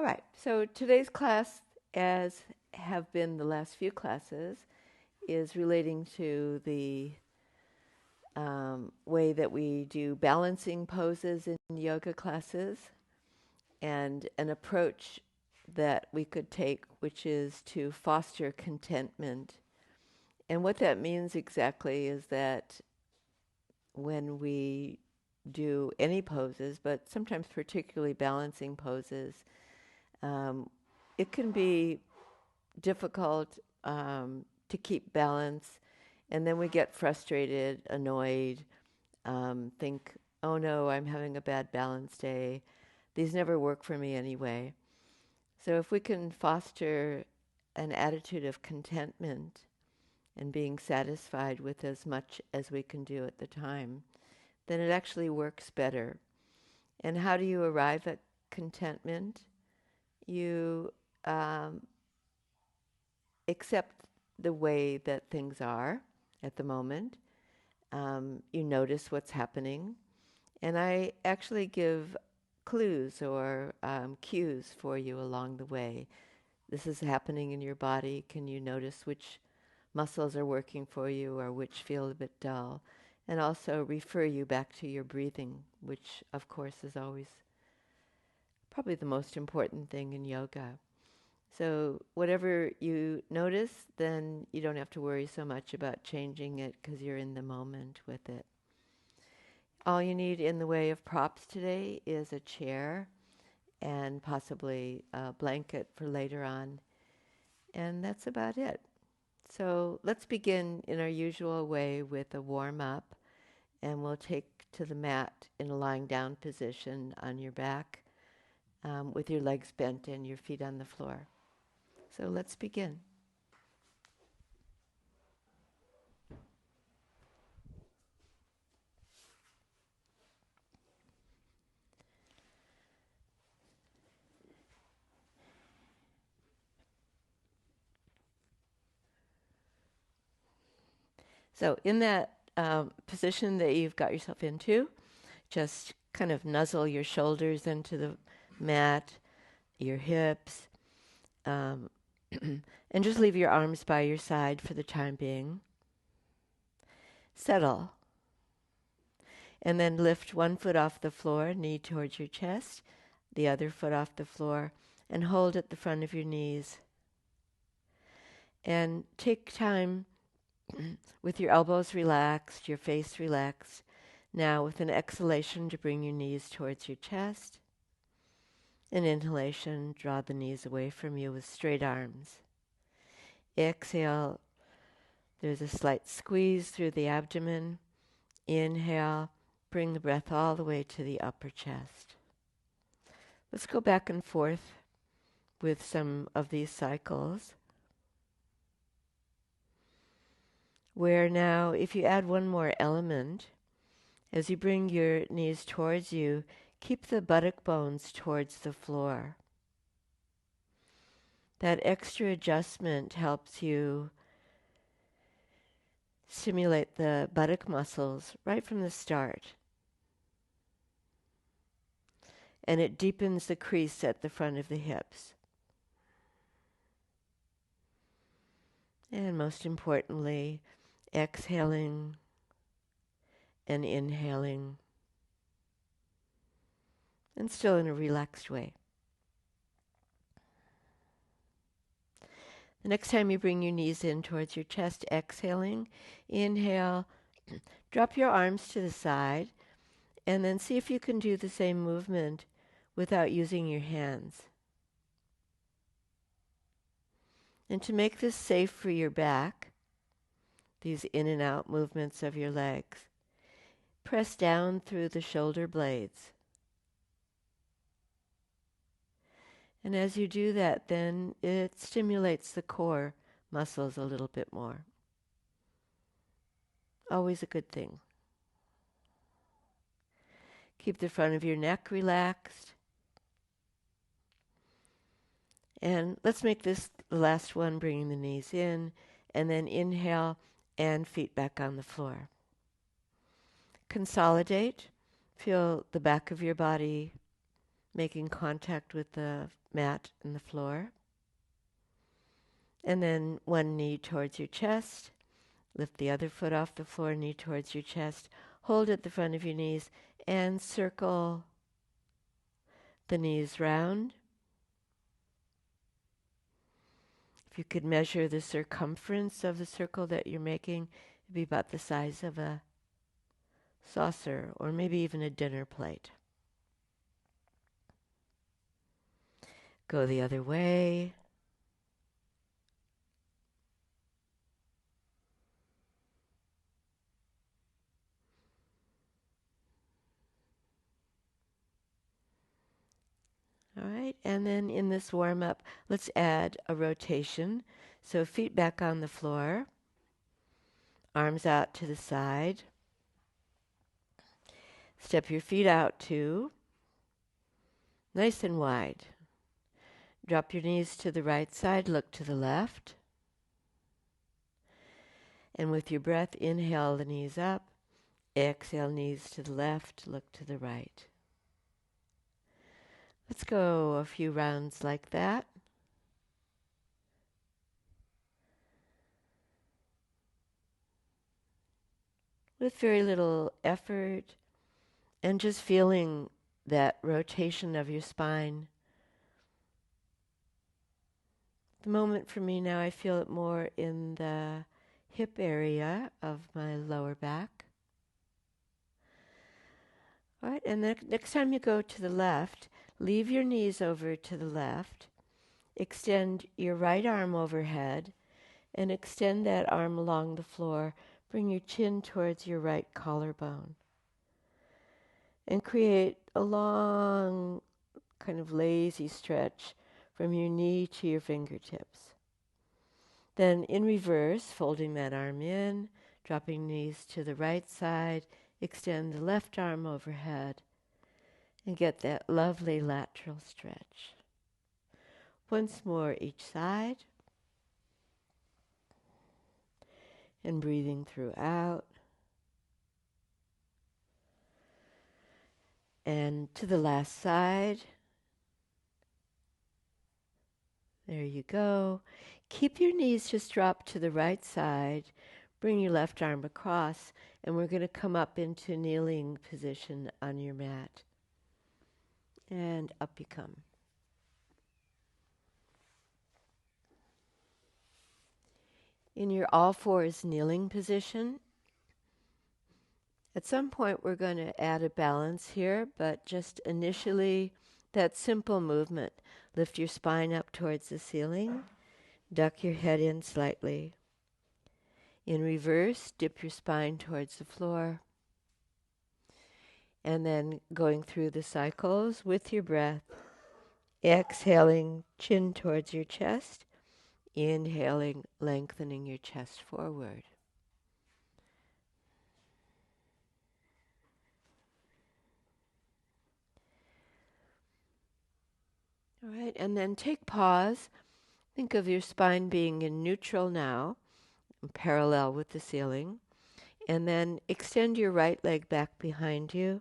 right, so today's class, as have been the last few classes, is relating to the way that we do balancing poses in yoga classes and an approach that we could take, which is to foster contentment. And what that means exactly is that when we do any poses, but sometimes particularly balancing poses, um, it can be difficult to keep balance, and then we get frustrated, annoyed, think, oh no, I'm having a bad balance day. These never work for me anyway. So if we can foster an attitude of contentment and being satisfied with as much as we can do at the time, then it actually works better. And how do you arrive at contentment? You accept the way that things are at the moment. You notice what's happening. And I actually give clues or cues for you along the way. This is happening in your body. Can you notice which muscles are working for you or which feel a bit dull? And also refer you back to your breathing, which of course is always probably the most important thing in yoga. So whatever you notice, then you don't have to worry so much about changing it because you're in the moment with it. All you need in the way of props today is a chair and possibly a blanket for later on. And that's about it. So let's begin in our usual way with a warm-up, and we'll take to the mat in a lying down position on your back with your legs bent and your feet on the floor. So let's begin. So in that position that you've got yourself into, just kind of nuzzle your shoulders into the mat, your hips, and just leave your arms by your side for the time being. Settle. And then lift one foot off the floor, knee towards your chest, the other foot off the floor, and hold at the front of your knees. And take time with your elbows relaxed, your face relaxed. Now with an exhalation to bring your knees towards your chest. An inhalation, draw the knees away from you with straight arms. Exhale, there's a slight squeeze through the abdomen. Inhale, bring the breath all the way to the upper chest. Let's go back and forth with some of these cycles. Where now, if you add one more element, as you bring your knees towards you, keep the buttock bones towards the floor. That extra adjustment helps you stimulate the buttock muscles right from the start. And it deepens the crease at the front of the hips. And most importantly, exhaling and inhaling, and still in a relaxed way. The next time you bring your knees in towards your chest, exhaling, inhale, drop your arms to the side, and then see if you can do the same movement without using your hands. And to make this safe for your back, these in and out movements of your legs, press down through the shoulder blades. And as you do that, then it stimulates the core muscles a little bit more. Always a good thing. Keep the front of your neck relaxed. And let's make this the last one, bringing the knees in, and then inhale and feet back on the floor. Consolidate. Feel the back of your body making contact with the mat and the floor. And then one knee towards your chest. Lift the other foot off the floor, knee towards your chest. Hold at the front of your knees and circle the knees round. If you could measure the circumference of the circle that you're making, it'd be about the size of a saucer or maybe even a dinner plate. Go the other way. All right, and then in this warm-up, let's add a rotation. So feet back on the floor, arms out to the side. Step your feet out too, nice and wide. Drop your knees to the right side, look to the left. And with your breath, inhale the knees up. Exhale, knees to the left, look to the right. Let's go a few rounds like that. With very little effort and just feeling that rotation of your spine. The moment for me now, I feel it more in the hip area of my lower back. All right, and then next time you go to the left, leave your knees over to the left. Extend your right arm overhead and extend that arm along the floor. Bring your chin towards your right collarbone. And create a long, kind of lazy stretch from your knee to your fingertips. Then in reverse, folding that arm in, dropping knees to the right side, extend the left arm overhead, and get that lovely lateral stretch. Once more each side. And breathing through out. And to the last side. There you go. Keep your knees just dropped to the right side. Bring your left arm across, and we're going to come up into kneeling position on your mat. And up you come. In your all fours kneeling position, at some point we're going to add a balance here, but just initially that simple movement. Lift your spine up towards the ceiling, duck your head in slightly. In reverse, dip your spine towards the floor. And then going through the cycles with your breath, exhaling, chin towards your chest, inhaling, lengthening your chest forward. All right, and then take pause. Think of your spine being in neutral now, parallel with the ceiling. And then extend your right leg back behind you.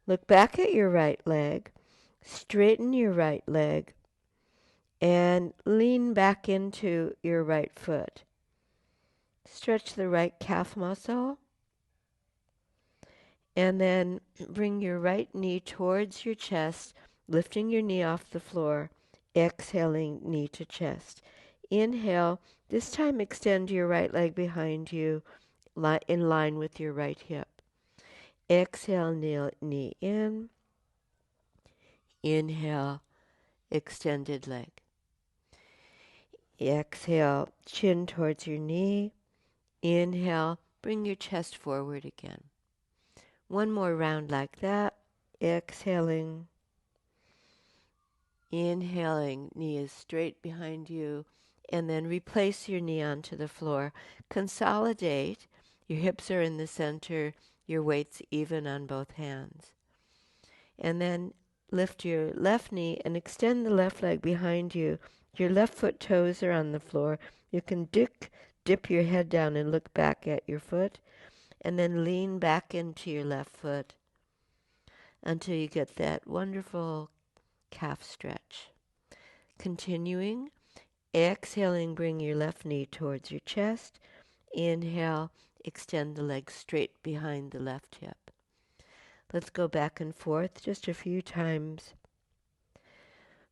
Look back at your right leg. Straighten your right leg. And lean back into your right foot. Stretch the right calf muscle. And then bring your right knee towards your chest, lifting your knee off the floor, exhaling knee to chest. Inhale, this time extend your right leg behind you in line with your right hip. Exhale, knee in. Inhale, extended leg. Exhale, chin towards your knee. Inhale, bring your chest forward again. One more round like that. Exhaling. Inhaling, knee is straight behind you. And then replace your knee onto the floor. Consolidate. Your hips are in the center. Your weight's even on both hands. And then lift your left knee and extend the left leg behind you. Your left foot toes are on the floor. You can dip your head down and look back at your foot. And then lean back into your left foot. until you get that wonderful calf stretch. Continuing, exhaling, bring your left knee towards your chest. Inhale, extend the legs straight behind the left hip. Let's go back and forth just a few times.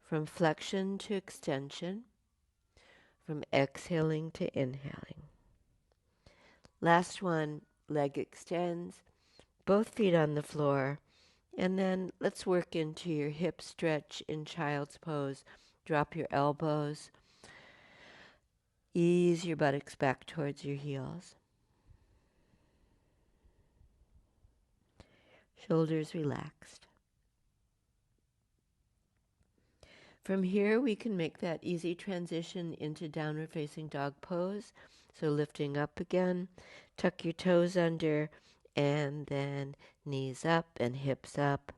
From flexion to extension, from exhaling to inhaling. Last one, leg extends, both feet on the floor, and then let's work into your hip stretch in child's pose. Drop your elbows, ease your buttocks back towards your heels. Shoulders relaxed. From here, we can make that easy transition into downward facing dog pose. So lifting up again, tuck your toes under, and then knees up and hips up.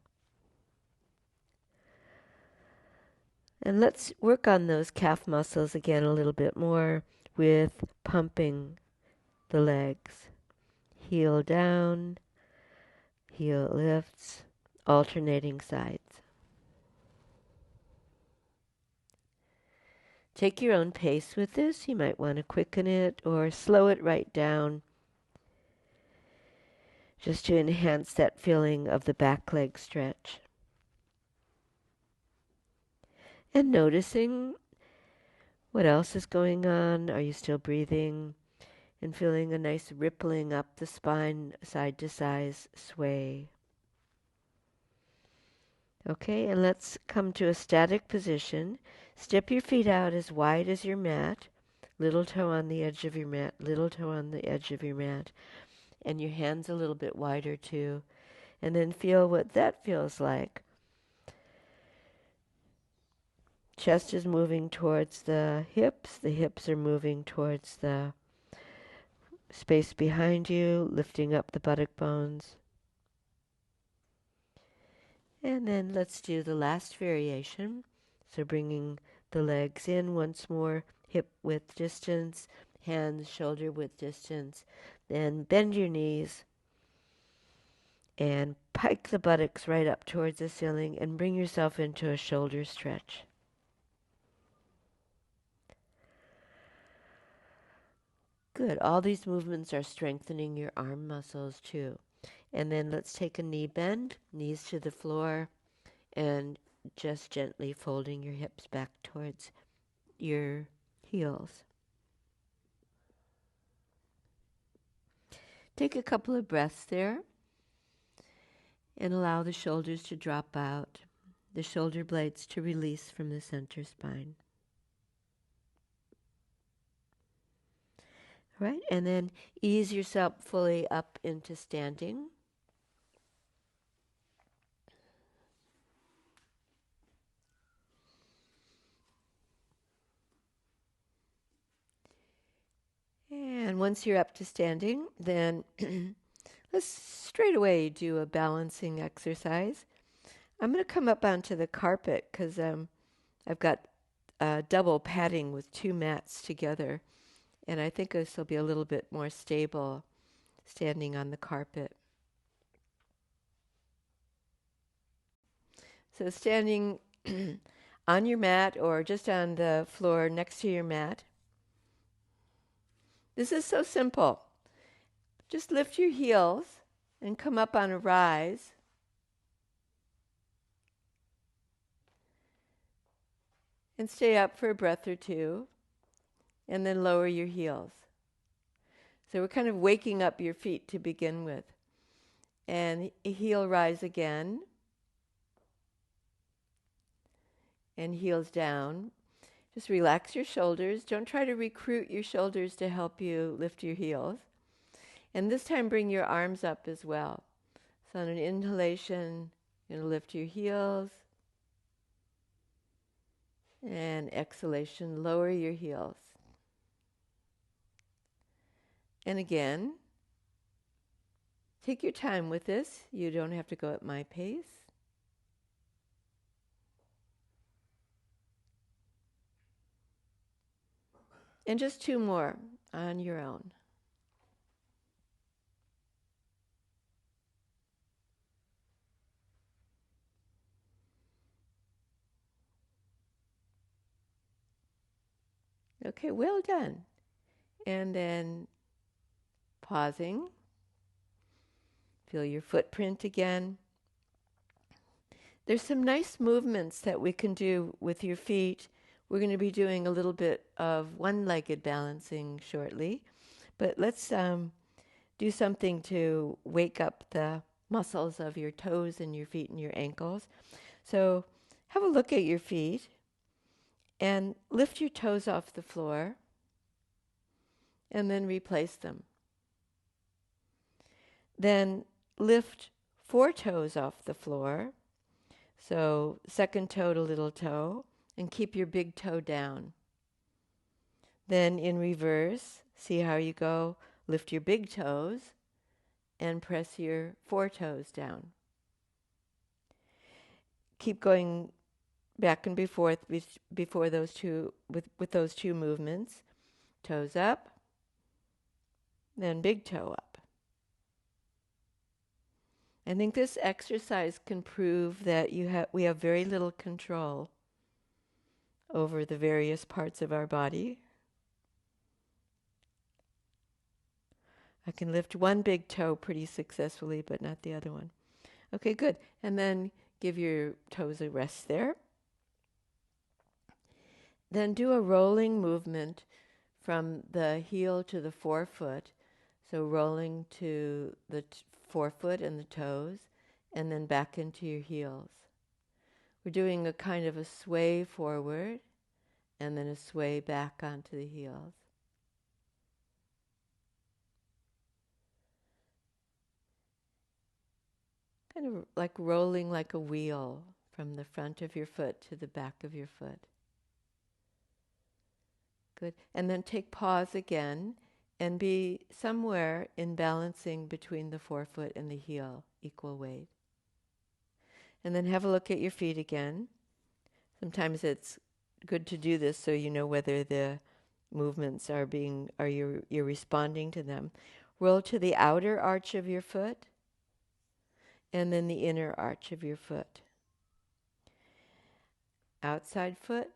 And let's work on those calf muscles again a little bit more with pumping the legs. Heel down, heel lifts, alternating sides. Take your own pace with this. You might want to quicken it or slow it right down just to enhance that feeling of the back leg stretch. And noticing what else is going on. Are you still breathing? And feeling a nice rippling up the spine, side to side sway. Okay, and let's come to a static position. Step your feet out as wide as your mat. Little toe on the edge of your mat, little toe on the edge of your mat. And your hands a little bit wider too. And then feel what that feels like. Chest is moving towards the hips are moving towards the space behind you, lifting up the buttock bones. And then let's do the last variation. So bringing the legs in once more, hip width distance, hands shoulder width distance. Then bend your knees and pike the buttocks right up towards the ceiling and bring yourself into a shoulder stretch. Good. All these movements are strengthening your arm muscles too. And then let's take a knee bend, knees to the floor, and just gently folding your hips back towards your heels. Take a couple of breaths there and allow the shoulders to drop out, the shoulder blades to release from the center spine. Right, and then ease yourself fully up into standing. And once you're up to standing, then let's straight away do a balancing exercise. I'm going to come up onto the carpet because I've got double padding with two mats together. And I think this will be a little bit more stable standing on the carpet. So standing on your mat or just on the floor next to your mat. This is so simple. Just lift your heels and come up on a rise. And stay up for a breath or two. And then lower your heels. So we're kind of waking up your feet to begin with. And heel rise again. And heels down. Just relax your shoulders. Don't try to recruit your shoulders to help you lift your heels. And this time bring your arms up as well. So on an inhalation, you're going to lift your heels. And exhalation, lower your heels. And again, take your time with this. You don't have to go at my pace. And just two more on your own. Okay, well done. And then pausing. Feel your footprint again. There's some nice movements that we can do with your feet. We're going to be doing a little bit of one-legged balancing shortly, but let's do something to wake up the muscles of your toes and your feet and your ankles. So have a look at your feet and lift your toes off the floor and then replace them. Then lift 4 toes off the floor. So second toe to little toe, and keep your big toe down. Then in reverse, see how you go. Lift your big toes and press your 4 toes down. Keep going back and forth before those two with those two movements. Toes up, then big toe up. I think this exercise can prove that we have very little control over the various parts of our body. I can lift one big toe pretty successfully, but not the other one. Okay, good. And then give your toes a rest there. Then do a rolling movement from the heel to the forefoot. So rolling to the forefoot and the toes, and then back into your heels. We're doing a kind of a sway forward, and then a sway back onto the heels. Kind of like rolling like a wheel from the front of your foot to the back of your foot. Good. And then take pause again and be somewhere in balancing between the forefoot and the heel, equal weight. And then have a look at your feet again. Sometimes it's good to do this so you know whether the movements you're responding to them. Roll to the outer arch of your foot and then the inner arch of your foot. Outside foot,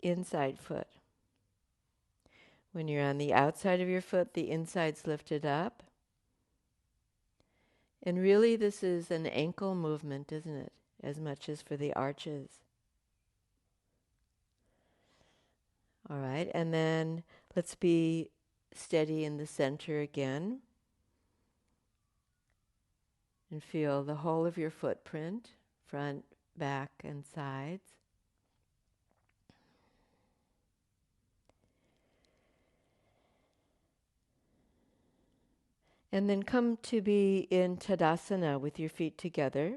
inside foot. When you're on the outside of your foot, the inside's lifted up. And really this is an ankle movement, isn't it? As much as for the arches. All right, and then let's be steady in the center again. And feel the whole of your footprint, front, back, and sides. And then come to be in Tadasana with your feet together.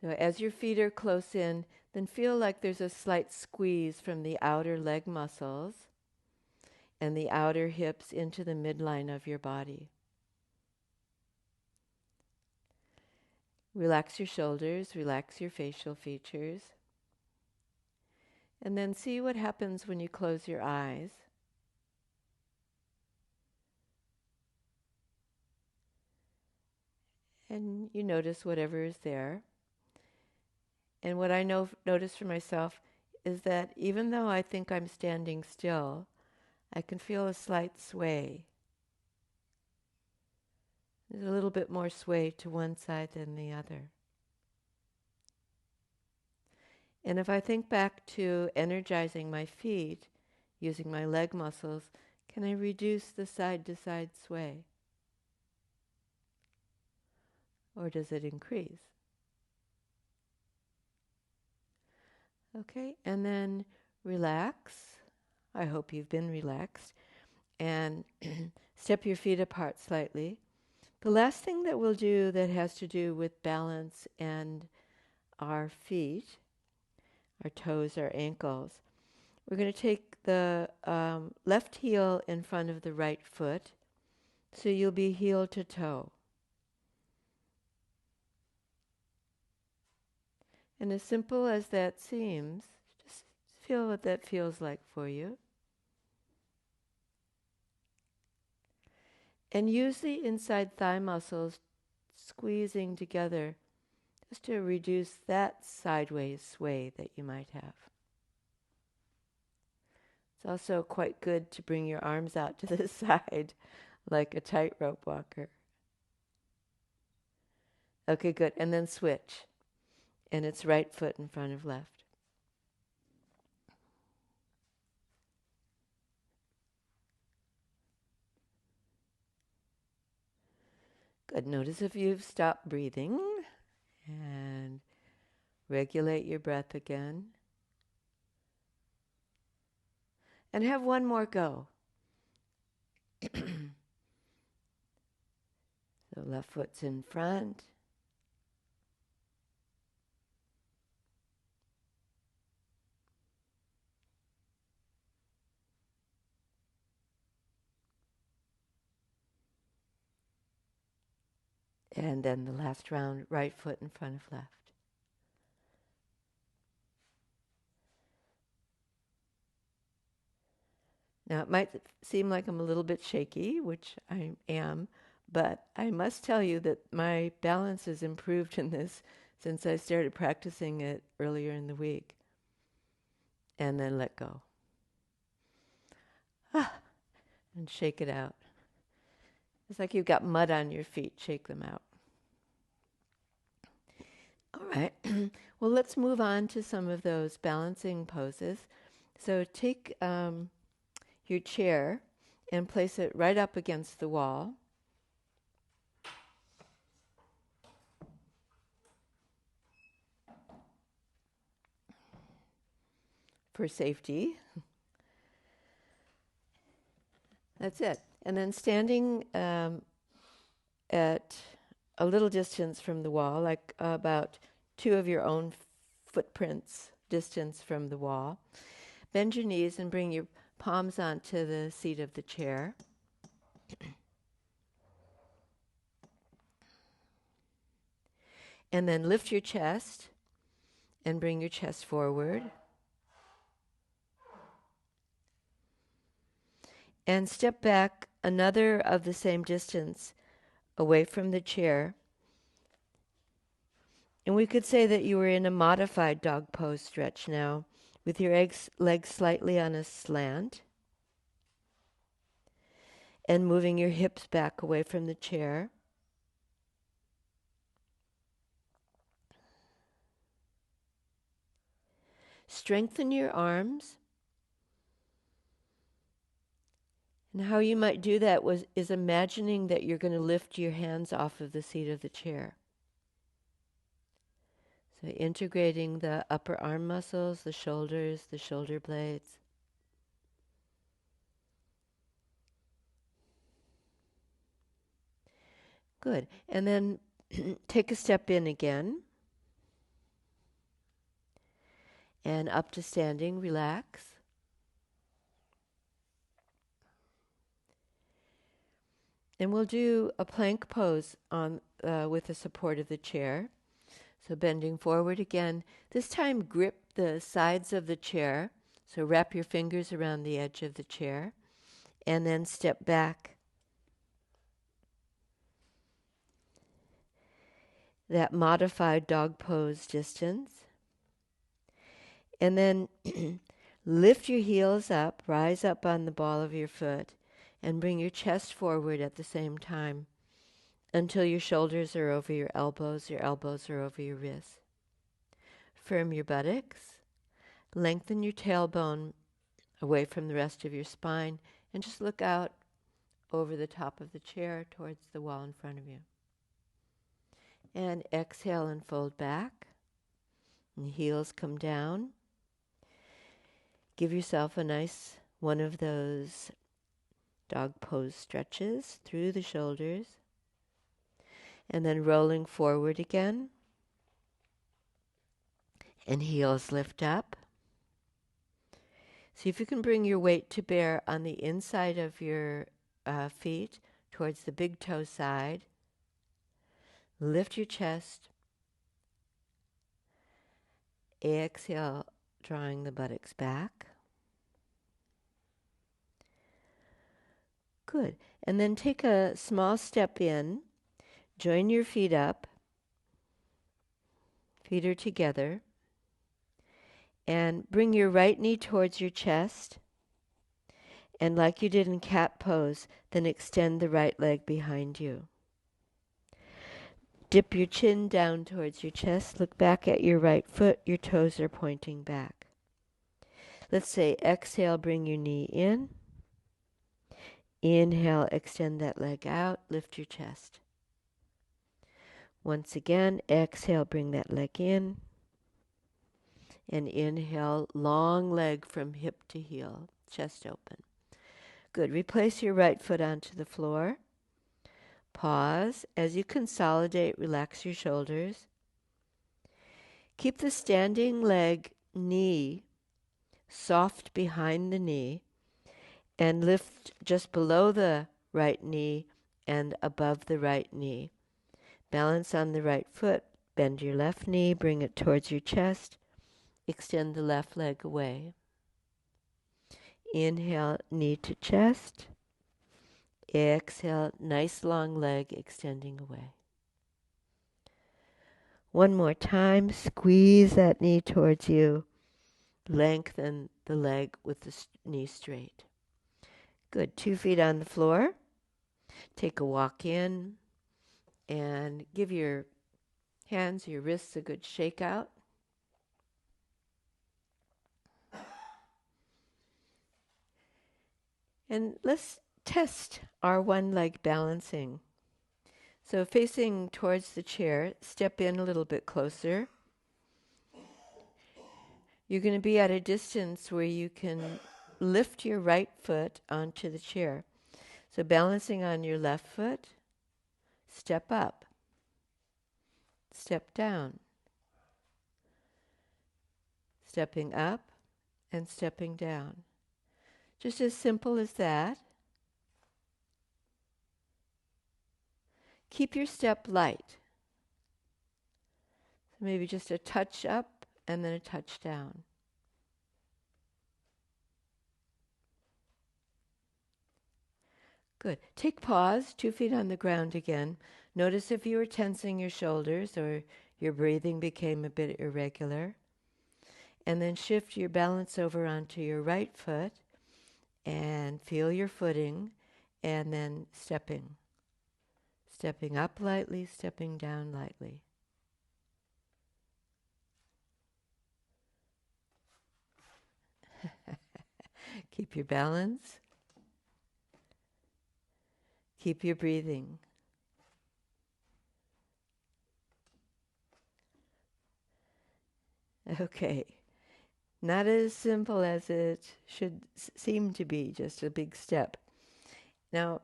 So as your feet are close in, then feel like there's a slight squeeze from the outer leg muscles and the outer hips into the midline of your body. Relax your shoulders, relax your facial features. And then see what happens when you close your eyes. And you notice whatever is there. And what I notice for myself is that even though I think I'm standing still, I can feel a slight sway. There's a little bit more sway to one side than the other. And if I think back to energizing my feet, using my leg muscles, can I reduce the side-to-side sway? Or does it increase? Okay, and then relax. I hope you've been relaxed. And step your feet apart slightly. The last thing that we'll do that has to do with balance and our feet, our toes, our ankles, we're going to take the left heel in front of the right foot, so you'll be heel to toe. And as simple as that seems, just feel what that feels like for you. And use the inside thigh muscles squeezing together just to reduce that sideways sway that you might have. It's also quite good to bring your arms out to the side like a tightrope walker. Okay, good. And then switch. And it's right foot in front of left. Good. Notice if you've stopped breathing and regulate your breath again. And have one more go. So left foot's in front. And then the last round, right foot in front of left. Now, it might seem like I'm a little bit shaky, which I am, but I must tell you that my balance has improved in this since I started practicing it earlier in the week. And then let go. And shake it out. It's like you've got mud on your feet. Shake them out. All right. Well, let's move on to some of those balancing poses. So take your chair and place it right up against the wall. For safety. That's it. And then standing at a little distance from the wall, like about 2 of your own footprints distance from the wall, bend your knees and bring your palms onto the seat of the chair. And then lift your chest and bring your chest forward. And step back another of the same distance away from the chair. And we could say that you were in a modified dog pose stretch now, with your legs slightly on a slant, and moving your hips back away from the chair. Strengthen your arms. And how you might do that is imagining that you're going to lift your hands off of the seat of the chair. So integrating the upper arm muscles, the shoulders, the shoulder blades. Good. And then take a step in again. And up to standing, relax. And we'll do a plank pose on with the support of the chair. So bending forward again. This time grip the sides of the chair. So wrap your fingers around the edge of the chair. And then step back. That modified dog pose distance. And then lift your heels up, rise up on the ball of your foot, and bring your chest forward at the same time until your shoulders are over your elbows are over your wrists. Firm your buttocks, lengthen your tailbone away from the rest of your spine, and just look out over the top of the chair towards the wall in front of you. And exhale and fold back, and the heels come down. Give yourself a nice one of those dog pose stretches through the shoulders. And then rolling forward again. And heels lift up. See if you can bring your weight to bear on the inside of your feet towards the big toe side. Lift your chest. Exhale, drawing the buttocks back. Good. And then take a small step in. Join your feet up. Feet are together. And bring your right knee towards your chest. And like you did in cat pose, then extend the right leg behind you. Dip your chin down towards your chest. Look back at your right foot. Your toes are pointing back. Let's say exhale, bring your knee in. Inhale, extend that leg out. Lift your chest. Once again, exhale, bring that leg in. And inhale, long leg from hip to heel, chest open. Good. Replace your right foot onto the floor. Pause. As you consolidate, relax your shoulders. Keep the standing leg knee soft behind the knee and lift just below the right knee and above the right knee. Balance on the right foot. Bend your left knee. Bring it towards your chest. Extend the left leg away. Inhale, knee to chest. Exhale, nice long leg extending away. One more time, squeeze that knee towards you. Lengthen the leg with the knee straight. Good, 2 feet on the floor. Take a walk in and give your hands, your wrists a good shake out. And let's test our one leg balancing. So facing towards the chair, step in a little bit closer. You're going to be at a distance where you can lift your right foot onto the chair. So balancing on your left foot, step up, step down, stepping up and stepping down. Just as simple as that. Keep your step light. So maybe just a touch up and then a touch down. Good. Take pause, 2 feet on the ground again. Notice if you were tensing your shoulders or your breathing became a bit irregular. And then shift your balance over onto your right foot and feel your footing and then stepping. Stepping up lightly, stepping down lightly. Keep your balance. Keep your breathing. Okay. Not as simple as it should seem to be, just a big step. Now,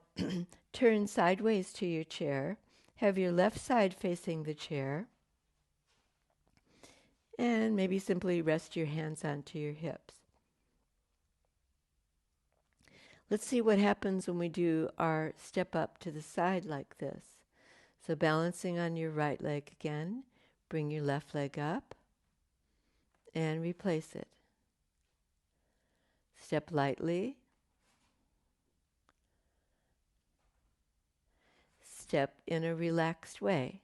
turn sideways to your chair. Have your left side facing the chair. And maybe simply rest your hands onto your hips. Let's see what happens when we do our step up to the side like this. So balancing on your right leg again, bring your left leg up and replace it. Step lightly. Step in a relaxed way.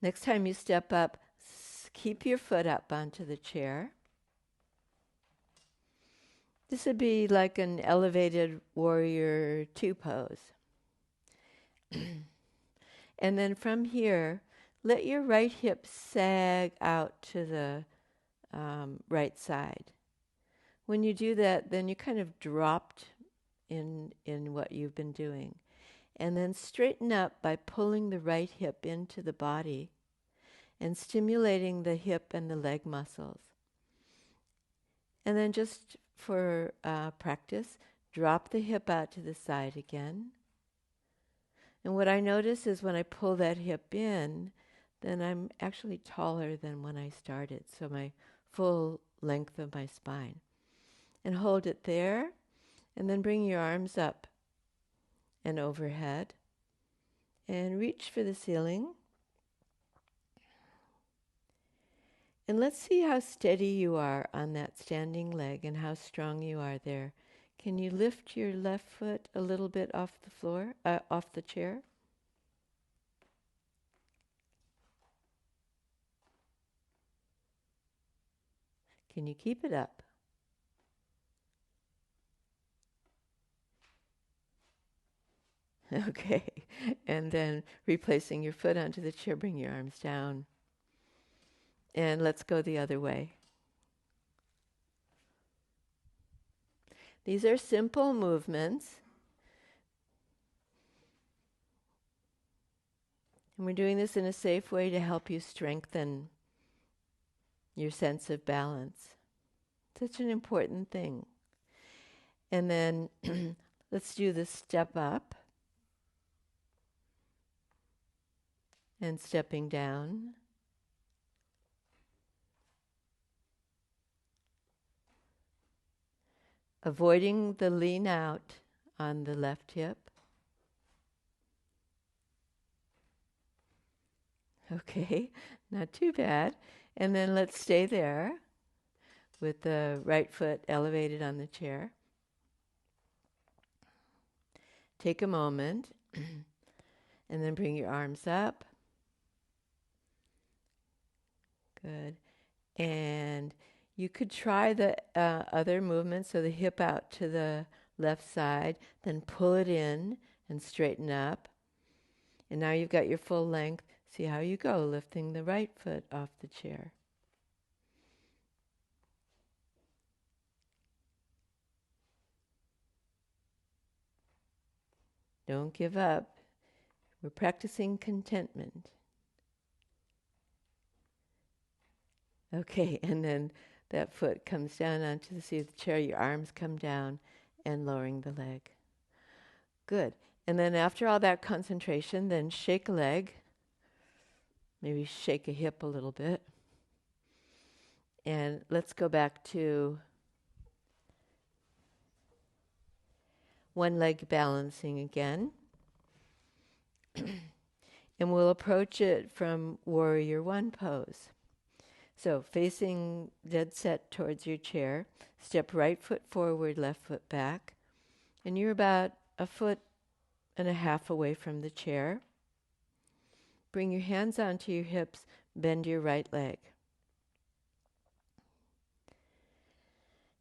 Next time you step up, keep your foot up onto the chair. This would be like an elevated warrior 2 pose. And then from here, let your right hip sag out to the right side. When you do that, then you kind of dropped in what you've been doing. And then straighten up by pulling the right hip into the body and stimulating the hip and the leg muscles. And then just for practice, drop the hip out to the side again. And what I notice is when I pull that hip in, then I'm actually taller than when I started, so my full length of my spine. And hold it there, and then bring your arms up and overhead, and reach for the ceiling. And let's see how steady you are on that standing leg and how strong you are there. Can you lift your left foot a little bit off the floor, off the chair? Can you keep it up? Okay. And then replacing your foot onto the chair, bring your arms down. And let's go the other way. These are simple movements. And we're doing this in a safe way to help you strengthen your sense of balance. Such an important thing. And then let's do the step up and stepping down. Avoiding the lean out on the left hip. Okay, not too bad. And then let's stay there with the right foot elevated on the chair. Take a moment and then bring your arms up. Good. And you could try the other movement, so the hip out to the left side, then pull it in and straighten up. And now you've got your full length. See how you go, lifting the right foot off the chair. Don't give up. We're practicing contentment. Okay, and then that foot comes down onto the seat of the chair, your arms come down, and lowering the leg. Good. And then after all that concentration, then shake a leg, maybe shake a hip a little bit. And let's go back to one leg balancing again. And we'll approach it from Warrior One pose. So facing dead set towards your chair, step right foot forward, left foot back, and you're about 1.5 feet away from the chair. Bring your hands onto your hips, bend your right leg.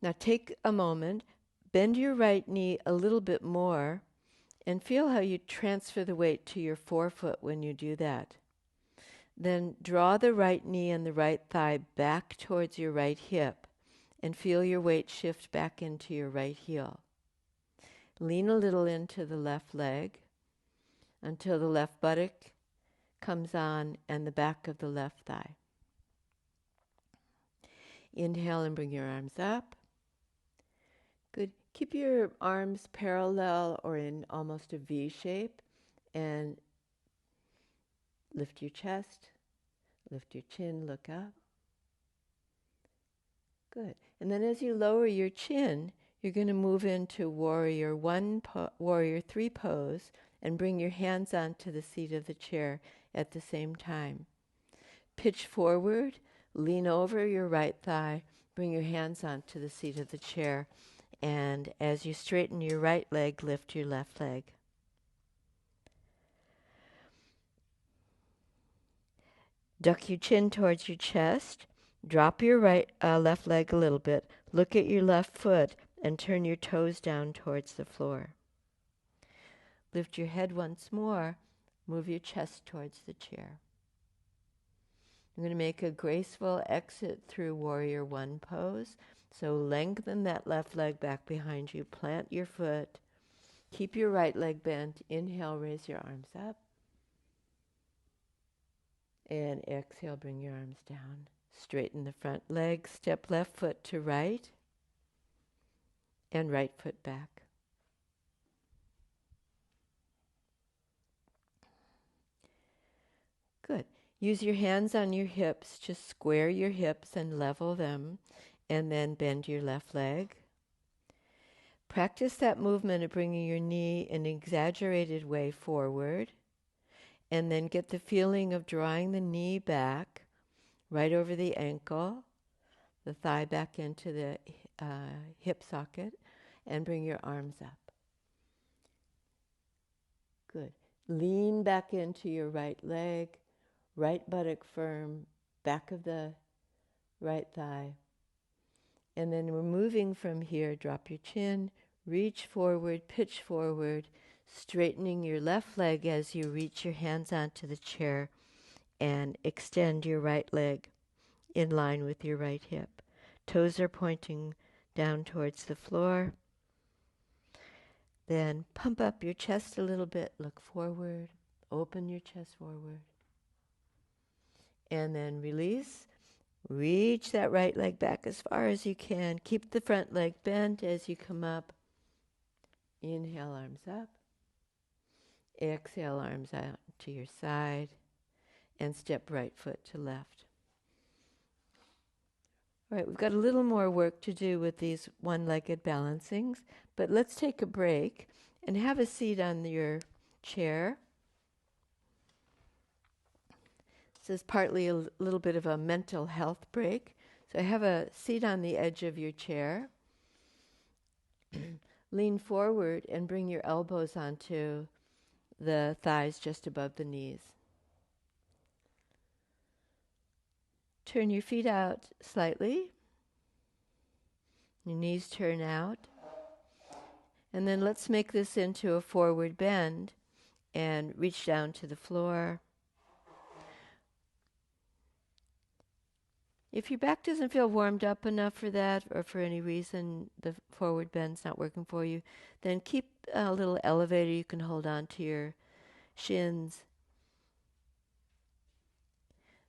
Now take a moment, bend your right knee a little bit more, and feel how you transfer the weight to your forefoot when you do that. Then draw the right knee and the right thigh back towards your right hip and feel your weight shift back into your right heel. Lean a little into the left leg until the left buttock comes on and the back of the left thigh. Inhale and bring your arms up. Good. Keep your arms parallel or in almost a V shape and lift your chest, lift your chin, look up. Good. And then as you lower your chin, you're going to move into Warrior Three pose and bring your hands onto the seat of the chair at the same time. Pitch forward, lean over your right thigh, bring your hands onto the seat of the chair, and as you straighten your right leg, lift your left leg. Duck your chin towards your chest. Drop your left leg a little bit. Look at your left foot and turn your toes down towards the floor. Lift your head once more. Move your chest towards the chair. I'm going to make a graceful exit through Warrior One pose. So lengthen that left leg back behind you. Plant your foot. Keep your right leg bent. Inhale, raise your arms up. And exhale, bring your arms down. Straighten the front leg. Step left foot to right. And right foot back. Good. Use your hands on your hips. Just square your hips and level them. And then bend your left leg. Practice that movement of bringing your knee in an exaggerated way forward. And then get the feeling of drawing the knee back, right over the ankle, the thigh back into the hip socket, and bring your arms up. Good. Lean back into your right leg, right buttock firm, back of the right thigh. And then we're moving from here. Drop your chin, reach forward, pitch forward, Straightening your left leg as you reach your hands onto the chair and extend your right leg in line with your right hip. Toes are pointing down towards the floor. Then pump up your chest a little bit, look forward, open your chest forward. And then release. Reach that right leg back as far as you can. Keep the front leg bent as you come up. Inhale, arms up. Exhale, arms out to your side. And step right foot to left. All right, we've got a little more work to do with these one-legged balancings, but let's take a break and have a seat on your chair. This is partly a little bit of a mental health break. So have a seat on the edge of your chair. Lean forward and bring your elbows onto the thighs just above the knees. Turn your feet out slightly. Your knees turn out. And then let's make this into a forward bend and reach down to the floor. If your back doesn't feel warmed up enough for that, or for any reason the forward bend's not working for you, then keep a little elevator you can hold on to your shins.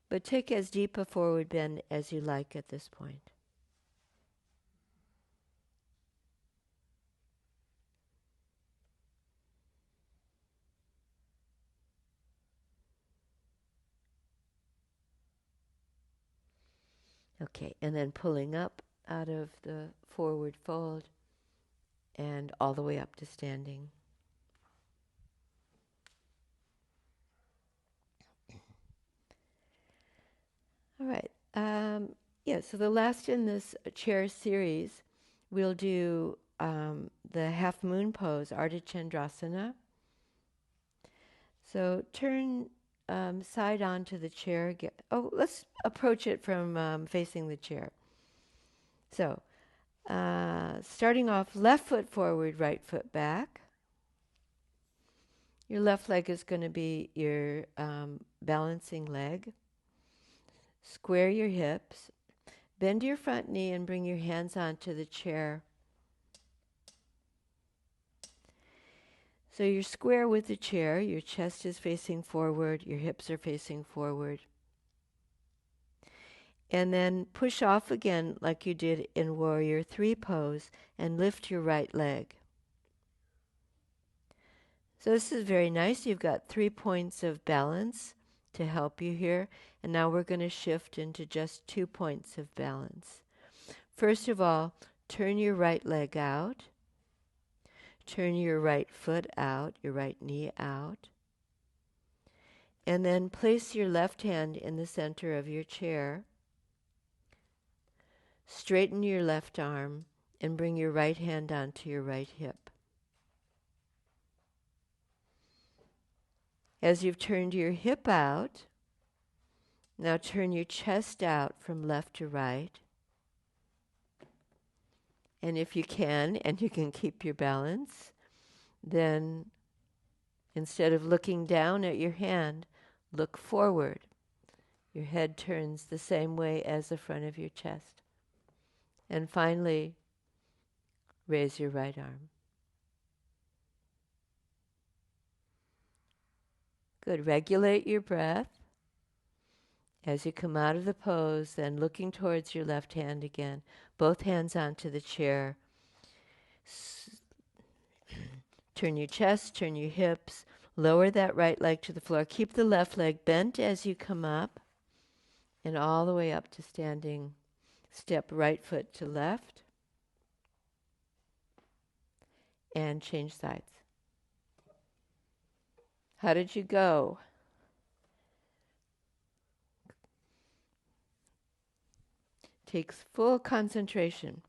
But take as deep a forward bend as you like at this point. Okay, and then pulling up out of the forward fold and all the way up to standing. All right. So the last in this chair series, we'll do the half moon pose, Arta Chandrasana. So turn side onto the chair. Let's approach it from facing the chair. So starting off, left foot forward, right foot back. Your left leg is going to be your balancing leg. Square your hips. Bend your front knee and bring your hands onto the chair. So you're square with the chair. Your chest is facing forward. Your hips are facing forward. And then push off again like you did in Warrior 3 pose and lift your right leg. So this is very nice. You've got 3 points of balance to help you here. And now we're going to shift into just 2 points of balance. First of all, turn your right leg out. Turn your right foot out, your right knee out. And then place your left hand in the center of your chair. Straighten your left arm and bring your right hand onto your right hip. As you've turned your hip out, now turn your chest out from left to right. And if you can, and you can keep your balance, then instead of looking down at your hand, look forward. Your head turns the same way as the front of your chest. And finally, raise your right arm. Good. Regulate your breath. As you come out of the pose, then looking towards your left hand again, both hands onto the chair. Turn your chest, turn your hips, lower that right leg to the floor. Keep the left leg bent as you come up, and all the way up to standing. Step right foot to left, and change sides. How did you go? Takes full concentration.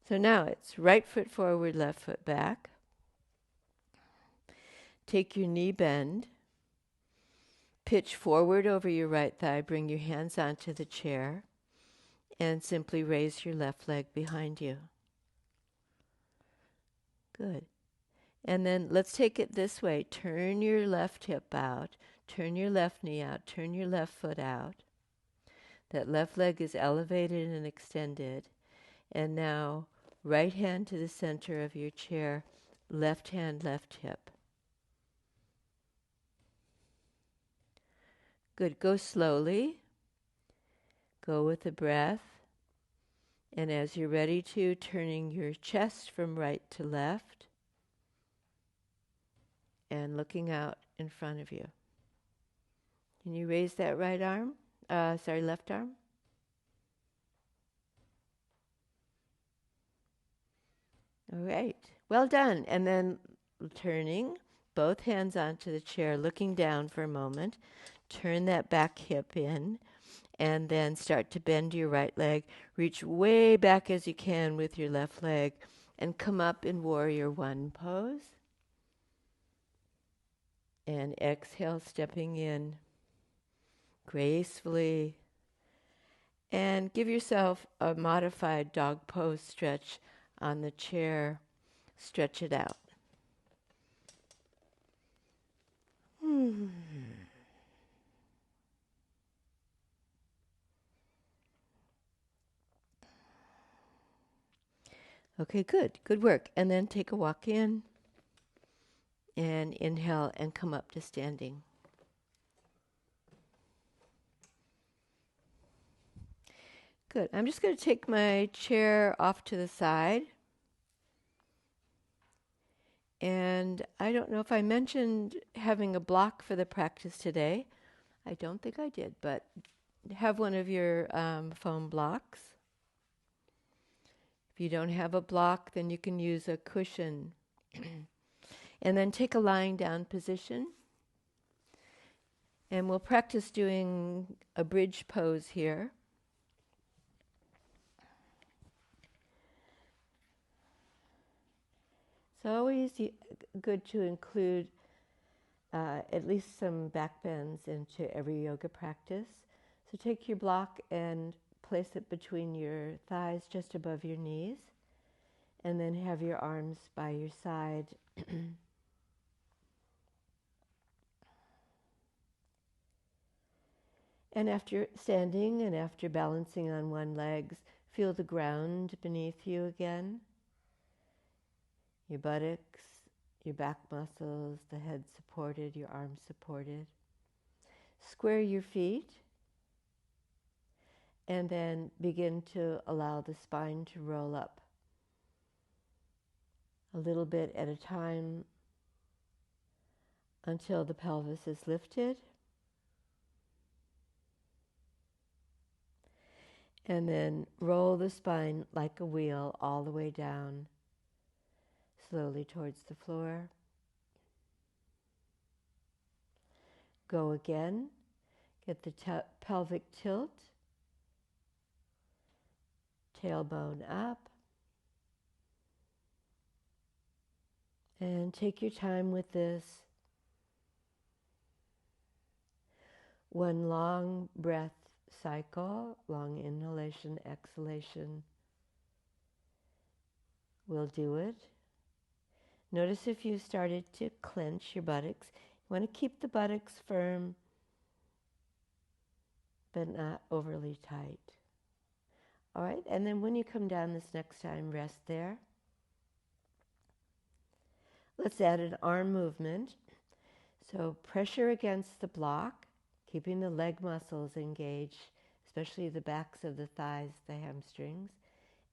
So now it's right foot forward, left foot back. Take your knee bend. Pitch forward over your right thigh. Bring your hands onto the chair. And simply raise your left leg behind you. Good. And then let's take it this way. Turn your left hip out. Turn your left knee out. Turn your left foot out. That left leg is elevated and extended. And now right hand to the center of your chair. Left hand, left hip. Good. Go slowly. Go with the breath. And as you're ready to, turning your chest from right to left and looking out in front of you. Can you raise that right arm? Left arm? All right. Well done. And then turning both hands onto the chair, looking down for a moment. Turn that back hip in. And then start to bend your right leg. Reach way back as you can with your left leg. And come up in Warrior One pose. And exhale, stepping in gracefully. And give yourself a modified dog pose stretch on the chair. Stretch it out. Okay, good. Good work. And then take a walk in and inhale and come up to standing. Good. I'm just going to take my chair off to the side. And I don't know if I mentioned having a block for the practice today. I don't think I did, but have one of your foam blocks. If you don't have a block, then you can use a cushion. And then take a lying down position. And we'll practice doing a bridge pose here. It's always good to include at least some back bends into every yoga practice. So take your block and place it between your thighs just above your knees. And then have your arms by your side. And after standing and after balancing on one leg, feel the ground beneath you again. Your buttocks, your back muscles, the head supported, your arms supported. Square your feet. And then begin to allow the spine to roll up a little bit at a time until the pelvis is lifted. And then roll the spine like a wheel all the way down, slowly towards the floor. Go again. Get the pelvic tilt. Tailbone up. And take your time with this. One long breath cycle, long inhalation, exhalation. We'll do it. Notice if you started to clench your buttocks. You want to keep the buttocks firm, but not overly tight. All right, and then when you come down this next time, rest there. Let's add an arm movement. So pressure against the block, keeping the leg muscles engaged, especially the backs of the thighs, the hamstrings.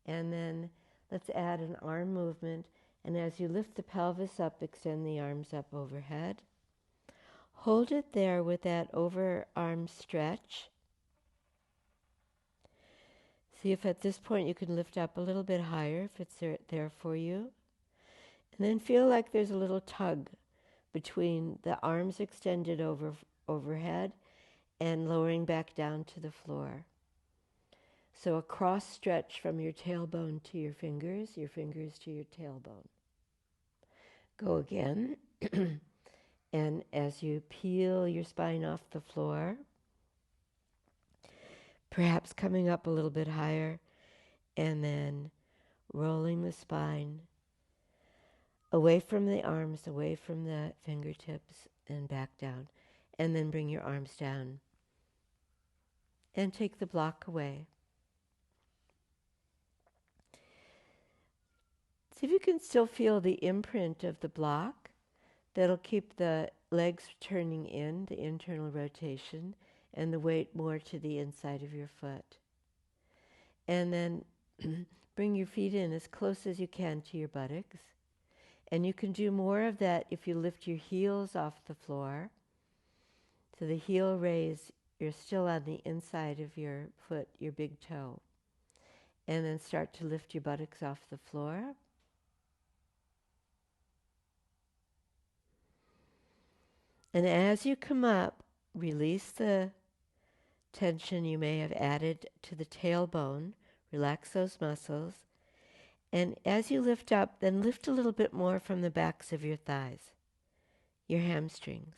And then let's add an arm movement. And as you lift the pelvis up, extend the arms up overhead. Hold it there with that overarm stretch. See if at this point you can lift up a little bit higher if it's there for you. And then feel like there's a little tug between the arms extended overhead and lowering back down to the floor. So a cross stretch from your tailbone to your fingers to your tailbone. Go again. And as you peel your spine off the floor, perhaps coming up a little bit higher, and then rolling the spine away from the arms, away from the fingertips, and back down. And then bring your arms down. And take the block away. See if you can still feel the imprint of the block. That'll keep the legs turning in, the internal rotation, and the weight more to the inside of your foot. And then bring your feet in as close as you can to your buttocks. And you can do more of that if you lift your heels off the floor. So the heel raise, you're still on the inside of your foot, your big toe. And then start to lift your buttocks off the floor. And as you come up, release the tension you may have added to the tailbone. Relax those muscles. And as you lift up, then lift a little bit more from the backs of your thighs, your hamstrings.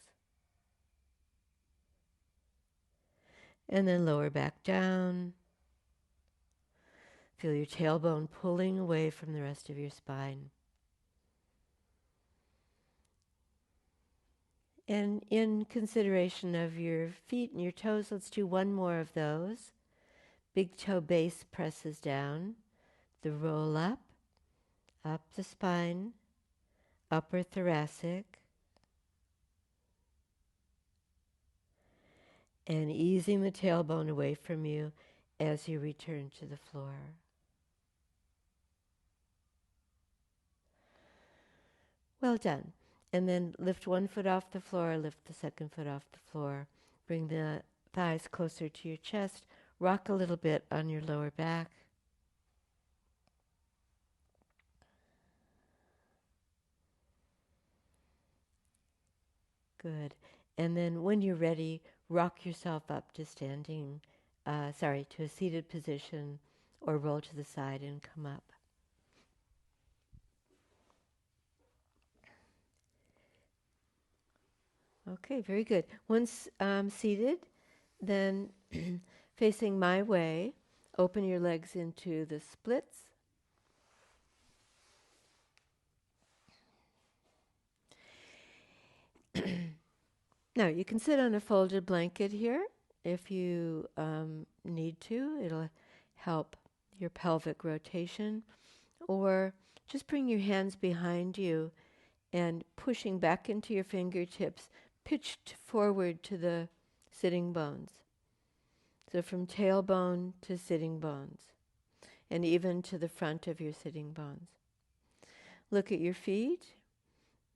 And then lower back down. Feel your tailbone pulling away from the rest of your spine. And in consideration of your feet and your toes, let's do one more of those. Big toe base presses down. The roll up the spine, upper thoracic. And easing the tailbone away from you as you return to the floor. Well done. And then lift one foot off the floor, lift the second foot off the floor. Bring the thighs closer to your chest. Rock a little bit on your lower back. Good. And then when you're ready, rock yourself up to to a seated position, or roll to the side and come up. Okay, very good. Once seated, then facing my way, open your legs into the splits. Now, you can sit on a folded blanket here if you need to. It'll help your pelvic rotation. Or just bring your hands behind you and pushing back into your fingertips, pitched forward to the sitting bones. So from tailbone to sitting bones, and even to the front of your sitting bones. Look at your feet.